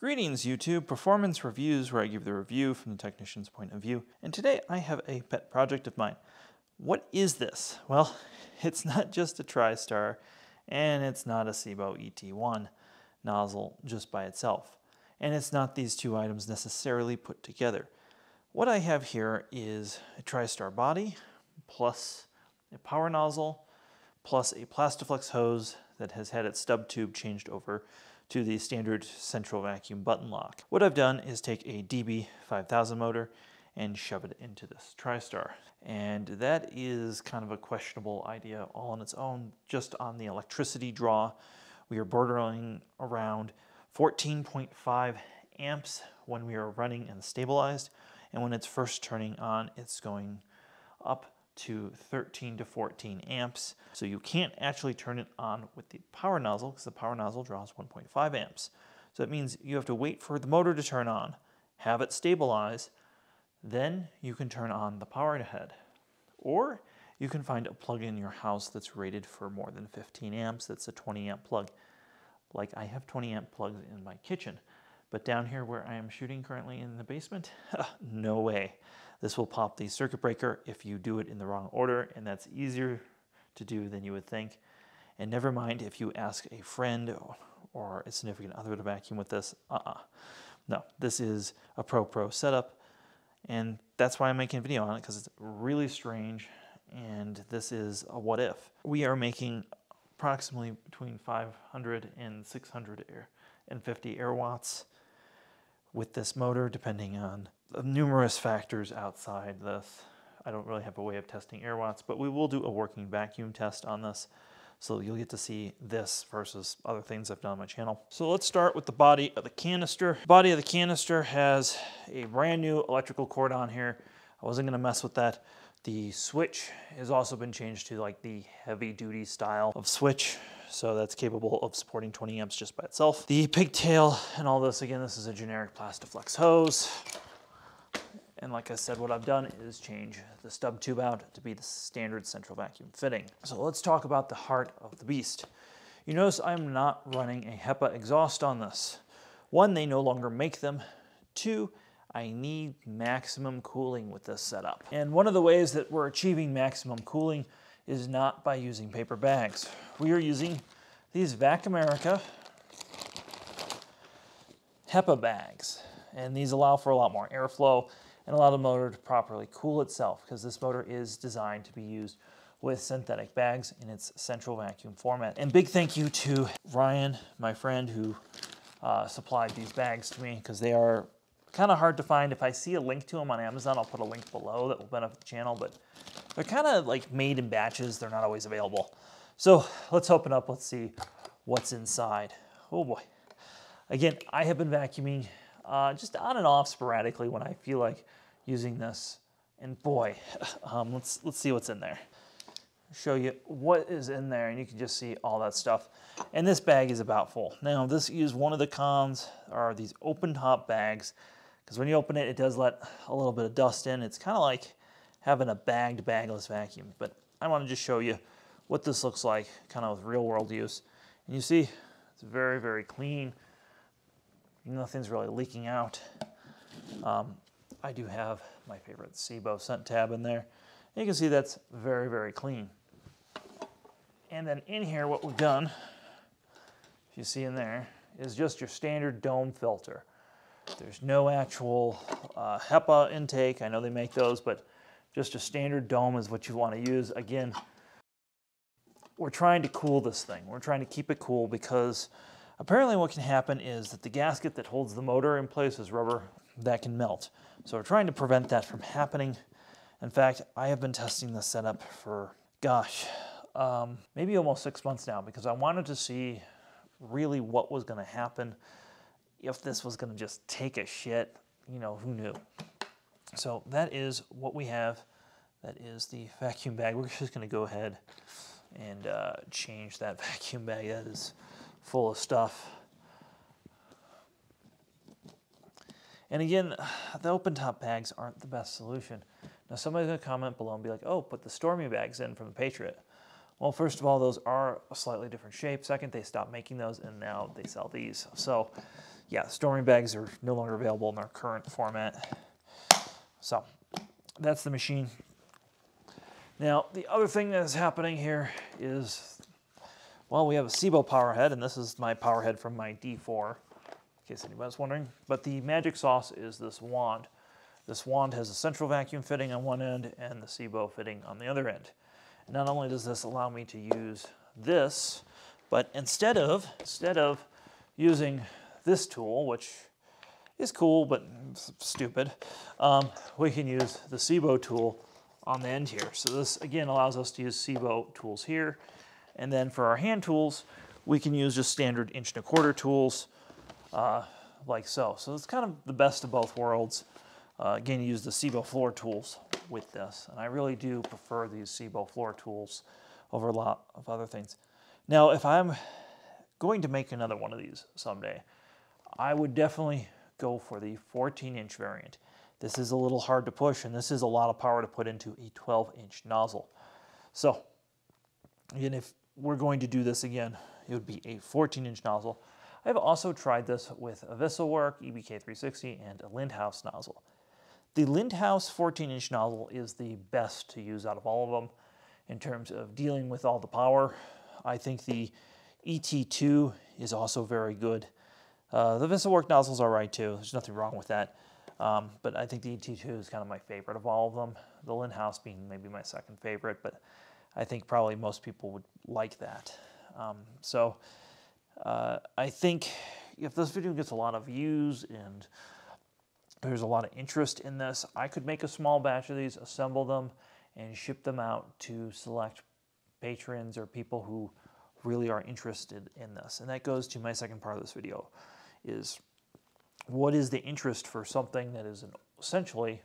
Greetings YouTube, performance reviews where I give the review from the technician's point of view. And today I have a pet project of mine. What is this? Well, it's not just a TriStar and it's not a SIBO ET1 nozzle just by itself. And it's not these two items necessarily put together. What I have here is a TriStar body plus a power nozzle plus a Plastiflex hose that has had its stub tube changed over to the standard central vacuum button lock. What I've done is take a DB5000 motor and shove it into this TriStar. And that is kind of a questionable idea all on its own. Just on the electricity draw, we are bordering around 14.5 amps when we are running and stabilized. And when it's first turning on, it's going up to 13 to 14 amps. So you can't actually turn it on with the power nozzle because the power nozzle draws 1.5 amps. So that means you have to wait for the motor to turn on, have it stabilize, then you can turn on the power head. Or you can find a plug in your house that's rated for more than 15 amps. That's a 20 amp plug. Like I have 20 amp plugs in my kitchen. But down here where I am shooting currently in the basement, no way. This will pop the circuit breaker if you do it in the wrong order, and that's easier to do than you would think. And never mind if you ask a friend or a significant other to vacuum with this. No, this is a pro setup, and that's why I'm making a video on it, because it's really strange, and this is a what if. We are making approximately between 500 and 650 Airwatts with this motor, depending on numerous factors outside this. I don't really have a way of testing Airwatts, but we will do a working vacuum test on this, so you'll get to see this versus other things I've done on my channel. So let's start with the body of the canister. The body of the canister has a brand new electrical cord on here. I wasn't gonna mess with that. The switch has also been changed to like the heavy duty style of switch. So that's capable of supporting 20 amps just by itself. The pigtail and all this, again, this is a generic Plastiflex hose. And like I said, what I've done is change the stub tube out to be the standard central vacuum fitting. So let's talk about the heart of the beast. You notice I'm not running a HEPA exhaust on this. One, they no longer make them. Two, I need maximum cooling with this setup. And one of the ways that we're achieving maximum cooling is not by using paper bags. We are using these Vac America HEPA bags. And these allow for a lot more airflow and allow the motor to properly cool itself, because this motor is designed to be used with synthetic bags in its central vacuum format. And big thank you to Ryan, my friend, who supplied these bags to me, because they are kind of hard to find. If I see a link to them on Amazon, I'll put a link below that will benefit the channel, but they're kind of like made in batches. They're not always available. So let's open up, let's see what's inside. Oh boy. Again, I have been vacuuming just on and off sporadically when I feel like using this. And boy, let's see what's in there. Show you what is in there, and you can just see all that stuff. And this bag is about full. Now, this is one of the cons, are these open top bags, because when you open it, it does let a little bit of dust in. It's kind of like having a bagged bagless vacuum. But I want to just show you what this looks like, kind of with real world use. And you see, it's very, very clean. Nothing's really leaking out. I do have my favorite SIBO scent tab in there. And you can see that's very, very clean. And then in here, what we've done, if you see in there, is just your standard dome filter. There's no actual HEPA intake. I know they make those, but just a standard dome is what you want to use. Again, we're trying to cool this thing. We're trying to keep it cool, because apparently what can happen is that the gasket that holds the motor in place is rubber that can melt. So we're trying to prevent that from happening. In fact, I have been testing this setup for, gosh, maybe almost 6 months now, because I wanted to see really what was going to happen if this was going to just take a shit. You know, who knew? So that is what we have. That is the vacuum bag. We're just going to go ahead and change that vacuum bag. That is full of stuff. And again, the open top bags aren't the best solution. Now somebody's gonna comment below and be like, oh, put the Stormy bags in from the Patriot. Well, first of all, those are a slightly different shape. Second, they stopped making those and now they sell these. So yeah, storming bags are no longer available in their current format. So that's the machine. Now, the other thing that is happening here is, well, we have a SIBO power head, and this is my power head from my D4, in case anybody's wondering. But the magic sauce is this wand. This wand has a central vacuum fitting on one end and the SIBO fitting on the other end. And not only does this allow me to use this, but instead of using this tool, which is cool but stupid, we can use the SIBO tool on the end here. So this again allows us to use SIBO tools here. And then for our hand tools, we can use just standard 1¼ tools like so. So it's kind of the best of both worlds. Again, you use the SIBO floor tools with this. And I really do prefer these SIBO floor tools over a lot of other things. Now, if I'm going to make another one of these someday, I would definitely go for the 14-inch variant. This is a little hard to push, and this is a lot of power to put into a 12-inch nozzle. So, again, if we're going to do this again, it would be a 14-inch nozzle. I've also tried this with a Visselwerk, EBK360, and a Lindhaus nozzle. The Lindhaus 14-inch nozzle is the best to use out of all of them in terms of dealing with all the power. I think the ET2 is also very good. The Visselwerk nozzle's all right too. There's nothing wrong with that. But I think the ET2 is kind of my favorite of all of them. The Lindhaus being maybe my second favorite, but I think probably most people would like that. I think if this video gets a lot of views and there's a lot of interest in this, I could make a small batch of these, assemble them, and ship them out to select patrons or people who really are interested in this. And that goes to my second part of this video, is what is the interest for something that is essentially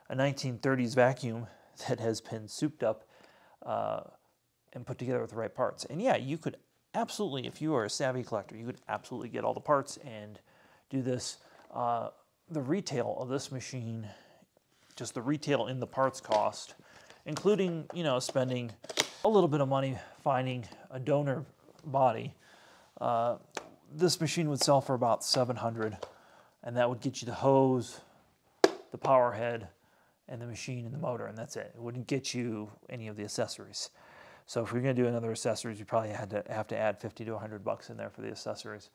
a 1930s vacuum that has been souped up and put together with the right parts. And yeah, you could absolutely, if you are a savvy collector, you could absolutely get all the parts and do this. The retail of this machine, just the retail in the parts cost, including, you know, spending a little bit of money finding a donor body, this machine would sell for about $700, and that would get you the hose, the power head, and the machine and the motor, and that's it. It wouldn't get you any of the accessories. So if we're going to do another accessories, you probably have to add 50 to 100 bucks in there for the accessories.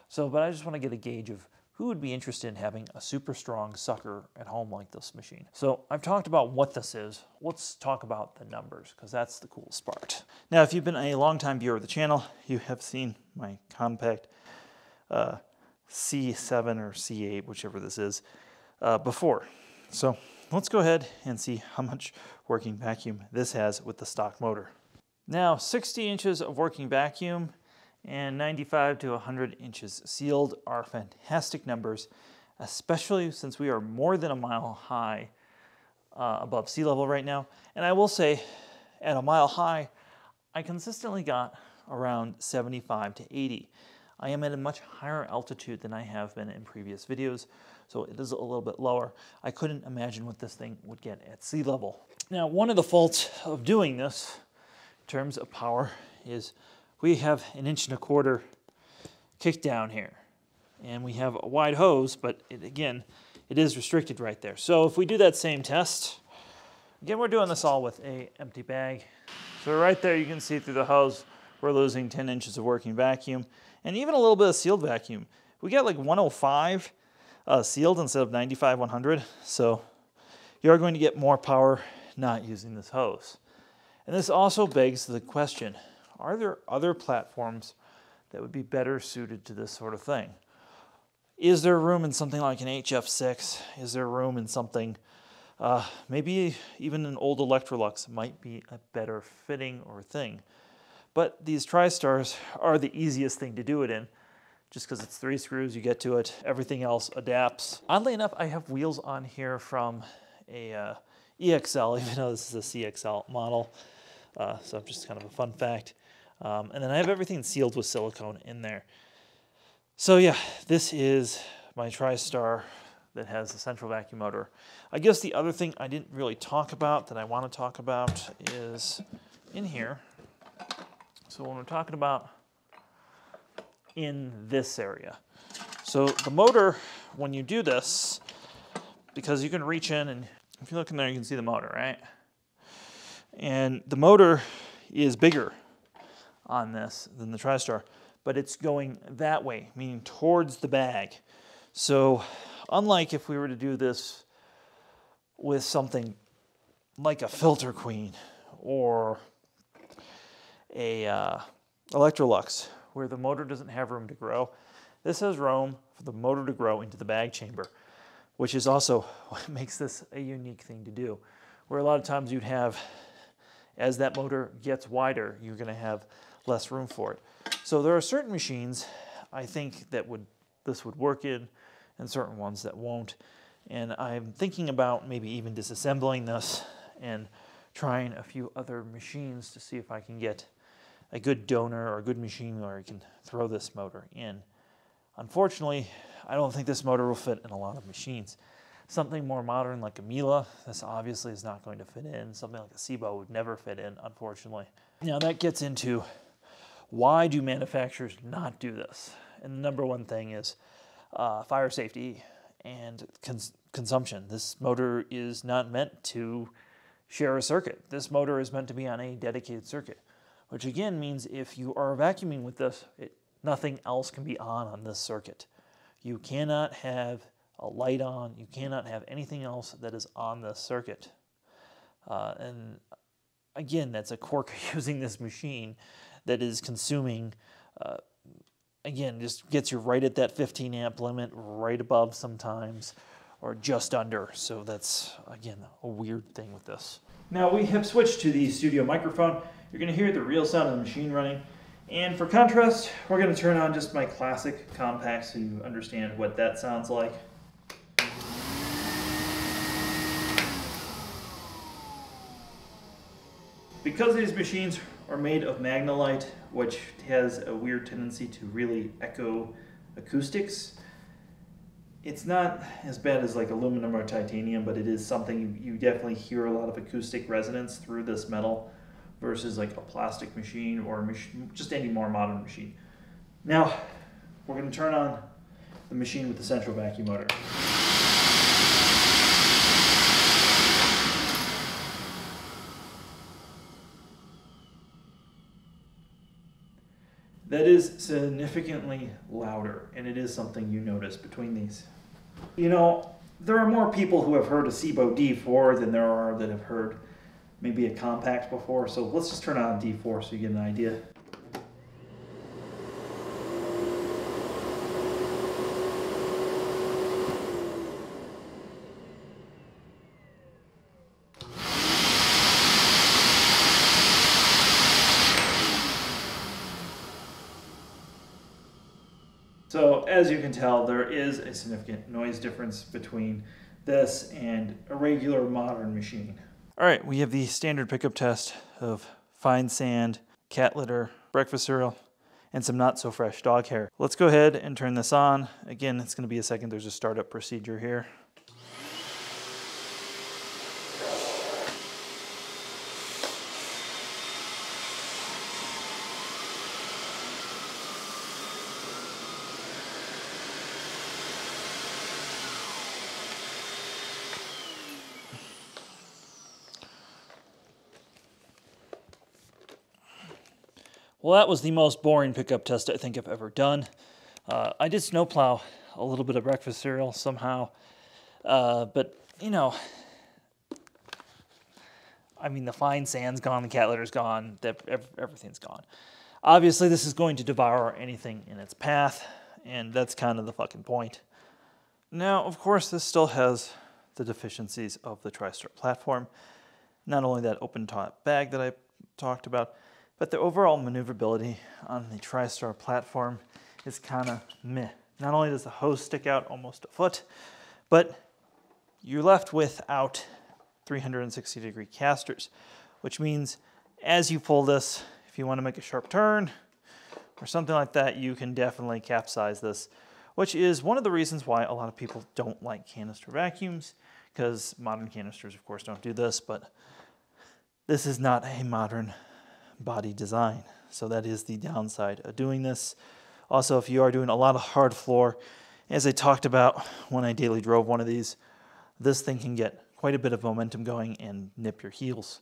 So, but I just want to get a gauge of who would be interested in having a super strong sucker at home like this machine. So I've talked about what this is. Let's talk about the numbers, because that's the coolest part. Now, if you've been a longtime viewer of the channel, you have seen my compact C7 or C8, whichever this is, before. So let's go ahead and see how much working vacuum this has with the stock motor. Now, 60 inches of working vacuum and 95 to 100 inches sealed are fantastic numbers, especially since we are more than a mile high above sea level right now. And I will say, at a mile high, I consistently got around 75 to 80. I am at a much higher altitude than I have been in previous videos, so it is a little bit lower. I couldn't imagine what this thing would get at sea level. Now, one of the faults of doing this in terms of power is we have an 1¼ kick down here, and we have a wide hose, but again, it is restricted right there. So if we do that same test, again, we're doing this all with a empty bag. So right there, you can see through the hose, we're losing 10 inches of working vacuum, and even a little bit of sealed vacuum. We got like 105 sealed instead of 95, 100. So you're going to get more power not using this hose. And this also begs the question, are there other platforms that would be better suited to this sort of thing? Is there room in something like an HF6? Is there room in something, maybe even an old Electrolux might be a better fitting or thing? But these TriStars are the easiest thing to do it in, just because it's 3 screws, you get to it, everything else adapts. Oddly enough, I have wheels on here from a EXL, even though this is a CXL model, so just kind of a fun fact. And then I have everything sealed with silicone in there. So yeah, this is my TriStar that has a central vacuum motor. I guess the other thing I didn't really talk about that I want to talk about is in here. So when we're talking about in this area. So the motor, when you do this, because you can reach in and if you look in there, you can see the motor, right? And the motor is bigger on this than the TriStar, but it's going that way, meaning towards the bag. So unlike if we were to do this with something like a Filter Queen or a Electrolux, where the motor doesn't have room to grow, this has room for the motor to grow into the bag chamber, which is also what makes this a unique thing to do. Where a lot of times you'd have, as that motor gets wider, you're going to have less room for it. So there are certain machines I think that this would work in, and certain ones that won't. And I'm thinking about maybe even disassembling this and trying a few other machines to see if I can get a good donor or a good machine where I can throw this motor in. Unfortunately, I don't think this motor will fit in a lot of machines. Something more modern like a Miele, this obviously is not going to fit in. Something like a Cibo would never fit in, unfortunately. Now that gets into why do manufacturers not do this? And the number one thing is fire safety and consumption. This motor is not meant to share a circuit. This motor is meant to be on a dedicated circuit, which again means if you are vacuuming with this, nothing else can be on this circuit. You cannot have a light on, you cannot have anything else that is on this circuit. And again, that's a quirk of using this machine that is consuming, again, just gets you right at that 15 amp limit, right above sometimes, or just under. So that's, again, a weird thing with this. Now we have switched to the studio microphone. You're going to hear the real sound of the machine running. And for contrast, we're going to turn on just my classic compact so you understand what that sounds like. Because these machines are made of Magnolite, which has a weird tendency to really echo acoustics, it's not as bad as like aluminum or titanium, but it is something you definitely hear a lot of acoustic resonance through this metal versus like a plastic machine or just any more modern machine. Now, we're going to turn on the machine with the central vacuum motor. That is significantly louder, and it is something you notice between these. You know, there are more people who have heard a Cibo D4 than there are that have heard maybe a compact before, so let's just turn on D4 so you get an idea. So as you can tell, there is a significant noise difference between this and a regular modern machine. All right, we have the standard pickup test of fine sand, cat litter, breakfast cereal, and some not so fresh dog hair. Let's go ahead and turn this on. Again, it's going to be a second. There's a startup procedure here. Well, that was the most boring pickup test I think I've ever done. I did snowplow a little bit of breakfast cereal somehow, but you know, I mean, the fine sand's gone, the cat litter's gone, everything's gone. Obviously, this is going to devour anything in its path, and that's kind of the fucking point. Now, of course, this still has the deficiencies of the TriStar platform. Not only that open-top bag that I talked about, but the overall maneuverability on the TriStar platform is kind of meh. Not only does the hose stick out almost a foot, but you're left without 360-degree casters, which means as you pull this, if you want to make a sharp turn or something like that, you can definitely capsize this, which is one of the reasons why a lot of people don't like canister vacuums, because modern canisters, of course, don't do this, but this is not a modern body design. So that is the downside of doing this. Also, if you are doing a lot of hard floor, As I talked about when I daily drove one of these, this thing can get quite a bit of momentum going and nip your heels.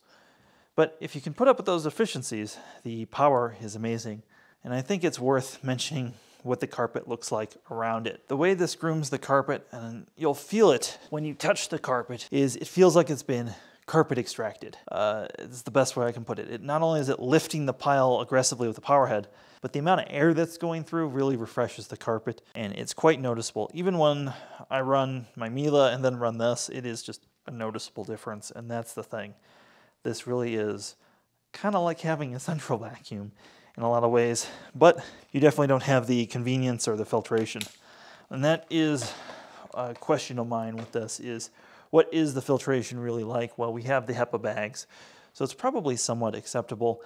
But if you can put up with those efficiencies, the power is amazing. And I think it's worth mentioning what the carpet looks like around it. The way this grooms the carpet, and you'll feel it when you touch the carpet, is it feels like it's been carpet extracted. It's the best way I can put it. Not only is it lifting the pile aggressively with the power head, but the amount of air that's going through really refreshes the carpet, and it's quite noticeable. Even when I run my Miele and then run this, it is just a noticeable difference, and that's the thing. This really is kind of like having a central vacuum in a lot of ways, but you definitely don't have the convenience or the filtration. And that is a question of mine with this is, what is the filtration really like? Well, we have the HEPA bags, so it's probably somewhat acceptable.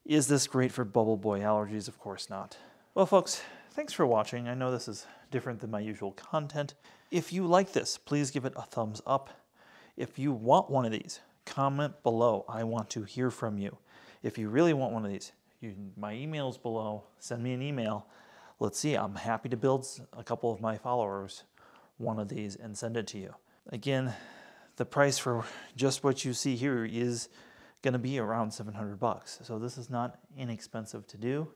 Is this great for bubble boy allergies? Of course not. Well, folks, thanks for watching. I know this is different than my usual content. If you like this, please give it a thumbs up. If you want one of these, comment below. I want to hear from you. If you really want one of these, my email's below. Send me an email. Let's see, I'm happy to build a couple of my followers one of these and send it to you. Again, the price for just what you see here is going to be around $700. So this is not inexpensive to do.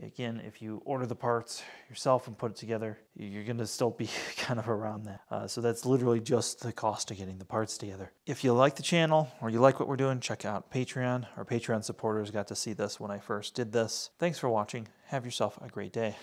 Again, if you order the parts yourself and put it together, you're going to still be kind of around that. So that's literally just the cost of getting the parts together. If you like the channel or you like what we're doing, check out Patreon. Our Patreon supporters got to see this when I first did this. Thanks for watching. Have yourself a great day.